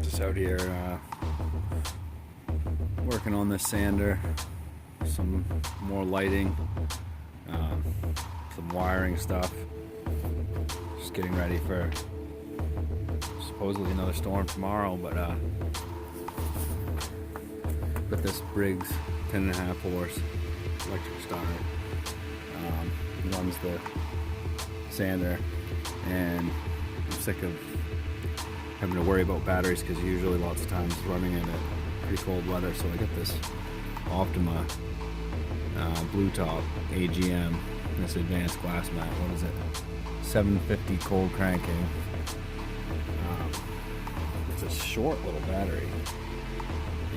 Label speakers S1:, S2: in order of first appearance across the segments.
S1: Just out here working on this sander, some more lighting, some wiring stuff. Just getting ready for supposedly another storm tomorrow, but got this Briggs 10.5 horse electric starter. Runs the sander, and I'm sick of having to worry about batteries because usually lots of times running in pretty cold weather. So I got this Optima blue top AGM, this advanced glass mat. What is it? 750 cold cranking. It's a short little battery,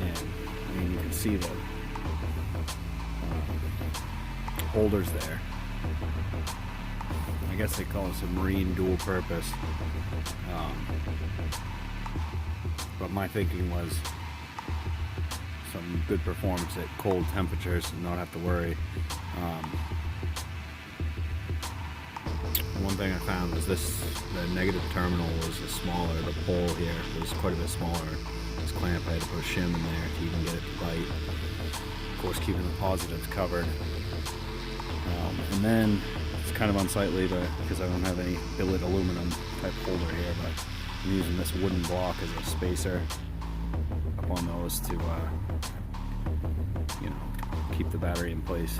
S1: and I mean you can see the holders there. I guess they call it a marine dual purpose. But my thinking was some good performance at cold temperatures and not have to worry. One thing I found was the negative terminal was smaller. The pole here was quite a bit smaller. This clamp, I had to put a shim in there to even get it to bite. Of course, keeping the positives covered. And then it's kind of unsightly because I don't have any billet aluminum type holder here, but I'm using this wooden block as a spacer up on those to keep the battery in place.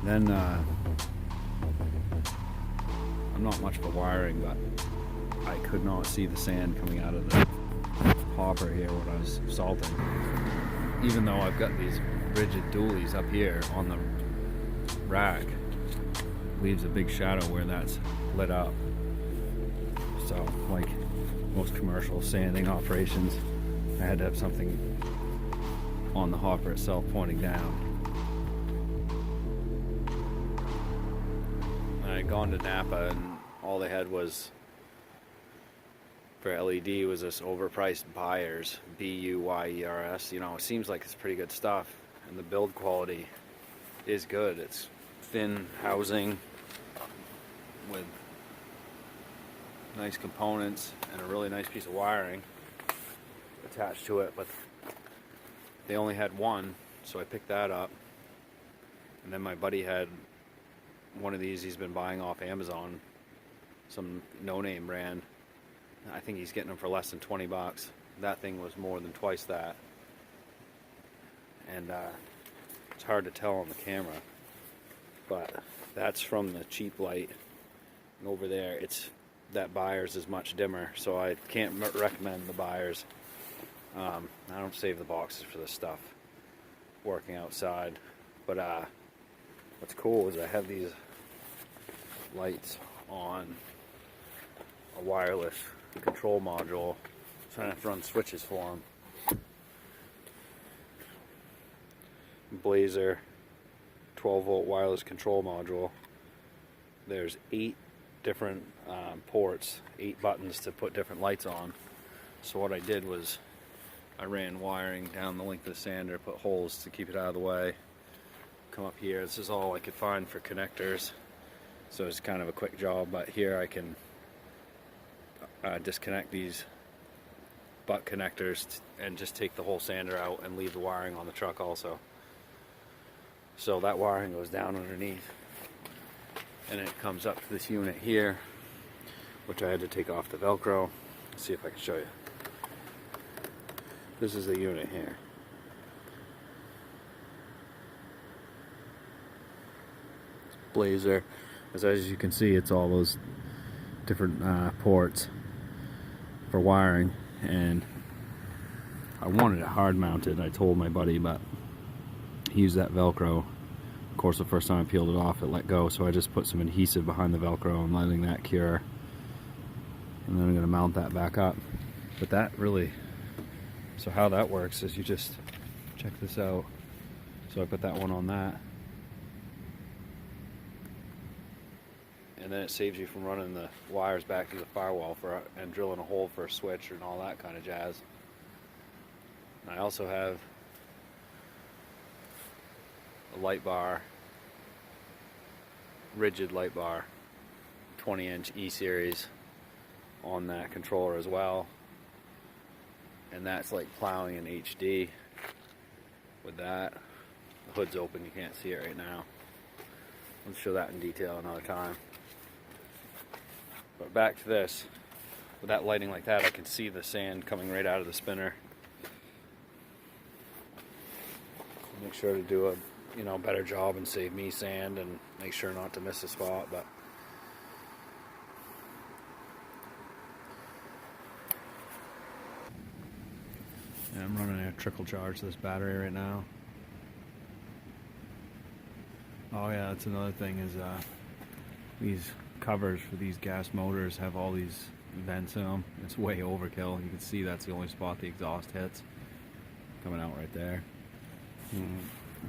S1: Then I'm not much for wiring, but I could not see the sand coming out of the hopper here when I was salting, even though I've got these rigid dualies up here on the rack. Leaves a big shadow where that's lit up. So like most commercial sanding operations, I had to have something on the hopper itself pointing down. I had gone to Napa and all they had was for LED was this overpriced Buyers, B-U-Y-E-R-S. You know, it seems like it's pretty good stuff, and the build quality is good. It's thin housing with nice components and a really nice piece of wiring attached to it, but they only had one, so I picked that up. And then my buddy had one of these he's been buying off Amazon, some no-name brand. I think he's getting them for less than 20 bucks. That thing was more than twice that, and it's hard to tell on the camera, but that's from the cheap light. And over there, that Buyers is much dimmer, so I can't recommend the Buyers. I don't save the boxes for this stuff working outside. But what's cool is I have these lights on a wireless control module, so I don't have to run switches for them. Blazer 12-volt wireless control module. There's 8 different ports, 8 buttons to put different lights on. So what I did was I ran wiring down the length of the sander, put holes to keep it out of the way. Come up here, this is all I could find for connectors, so it's kind of a quick job, but here I can disconnect these butt connectors and just take the whole sander out and leave the wiring on the truck also. So that wiring goes down underneath, and it comes up to this unit here, which I had to take off the Velcro. Let's see if I can show you. This is the unit here. Blazer. As you can see, it's all those different ports for wiring, and I wanted it hard mounted. I told my buddy, but he used that Velcro. Of course, the first time I peeled it off, it let go, so I just put some adhesive behind the Velcro and letting that cure, and then I'm going to mount that back up. But that really, so how that works is you just check this out. So I put that one on that, and then it saves you from running the wires back to the firewall and drilling a hole for a switch and all that kind of jazz. And I also have a light bar, rigid light bar, 20-inch E-series on that controller as well. and that's like plowing in HD with that. The hood's open, you can't see it right now. I'll show that in detail another time. But back to this. With that lighting like that, I can see the sand coming right out of the spinner. Make sure to do a better job and save me sand and make sure not to miss a spot. But yeah, I'm running a trickle charge to this battery right now. Oh yeah, that's another thing is these covers for these gas motors have all these vents in them. It's way overkill. You can see that's the only spot the exhaust hits, coming out right there.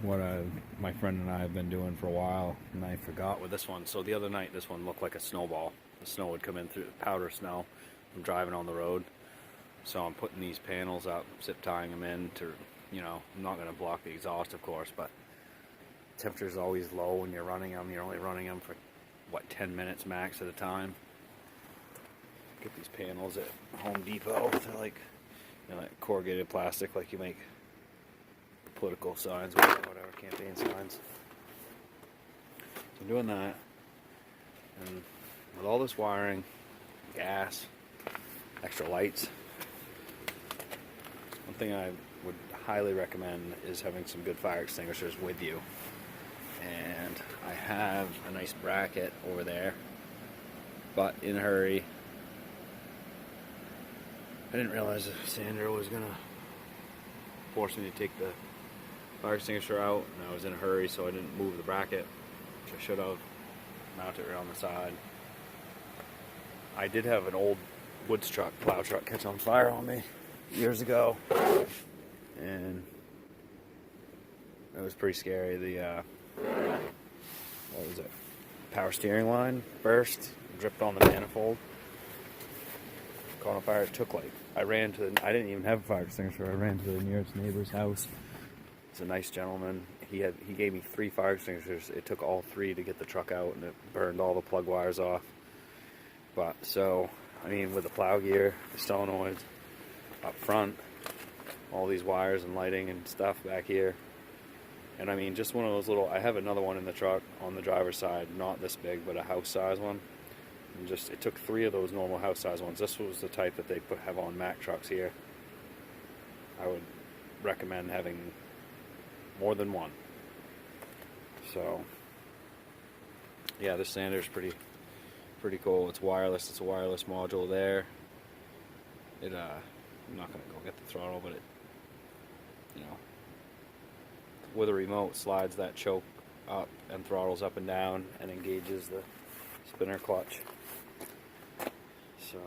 S1: What my friend and I have been doing for a while, and I forgot with this one. So the other night, this one looked like a snowball. The snow would come in through, powder snow. I'm driving on the road, so I'm putting these panels up, zip tying them in to, I'm not going to block the exhaust, of course, but temperature's always low when you're running them. You're only running them for, 10 minutes max at a time. Get these panels at Home Depot. They're like, like corrugated plastic, like you make political signs, whatever, campaign signs. So I'm doing that, and with all this wiring, gas, extra lights, one thing I would highly recommend is having some good fire extinguishers with you. And I have a nice bracket over there, but in a hurry. I didn't realize Sandra was gonna force me to take the fire extinguisher out, and I was in a hurry, so I didn't move the bracket, which I should have. Mounted it on the side. I did have an old woods truck, plow truck, catch on fire on me years ago, and it was pretty scary. The what was it? Power steering line burst, dripped on the manifold, caught on fire. It took I didn't even have a fire extinguisher. I ran to the nearest neighbor's house. He's a nice gentleman. He gave me 3 fire extinguishers. It took all 3 to get the truck out, and it burned all the plug wires off. But so, with the plow gear, the solenoids up front, all these wires and lighting and stuff back here, and just one of those little. I have another one in the truck on the driver's side, not this big, but a house size one. And it took 3 of those normal house size ones. This was the type that they have on Mack trucks here. I would recommend having more than one. So yeah, this sander is pretty cool. It's wireless. It's a wireless module there. I'm not gonna go get the throttle, but it, with a remote, slides that choke up and throttles up and down and engages the spinner clutch. So,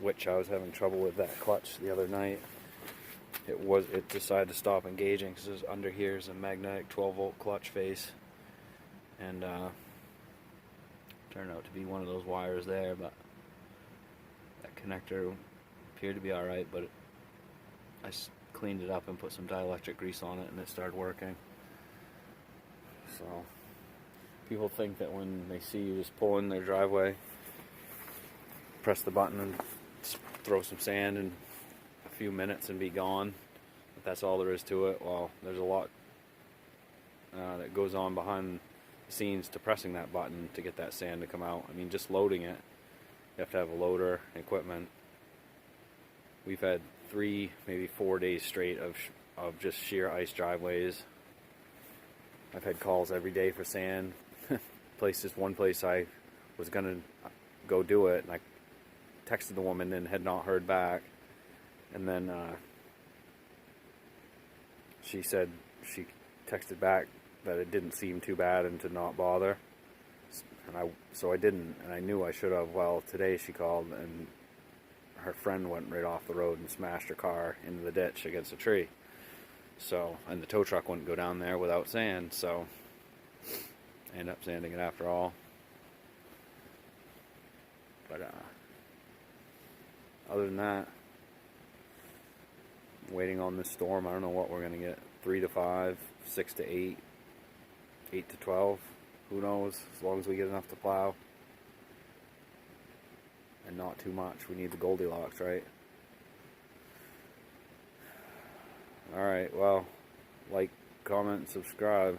S1: which I was having trouble with that clutch the other night. It decided to stop engaging because under here is a magnetic 12-volt clutch face, and turned out to be one of those wires there. But that connector appeared to be all right, but I cleaned it up and put some dielectric grease on it, and it started working. So people think that when they see you just pull in their driveway, press the button and throw some sand in a few minutes and be gone, but that's all there is to it. Well, there's a lot that goes on behind the scenes to pressing that button to get that sand to come out. Just loading it, you have to have a loader, equipment. We've had 3, maybe 4 days straight of just sheer ice driveways. I've had calls every day for sand. One place I was gonna go do it, and I texted the woman and had not heard back, and then she said she texted back that it didn't seem too bad and to not bother, so I didn't, and I knew I should have. Well, today she called, and her friend went right off the road and smashed her car into the ditch against a tree. So, and the tow truck wouldn't go down there without sand, so I ended up sanding it after all. But other than that, waiting on this storm. I don't know what we're gonna get. 3 to 5, 6 to 8, 8 to 12. Who knows? As long as we get enough to plow. not too much. We need the Goldilocks, right? Alright, well, like, comment, subscribe.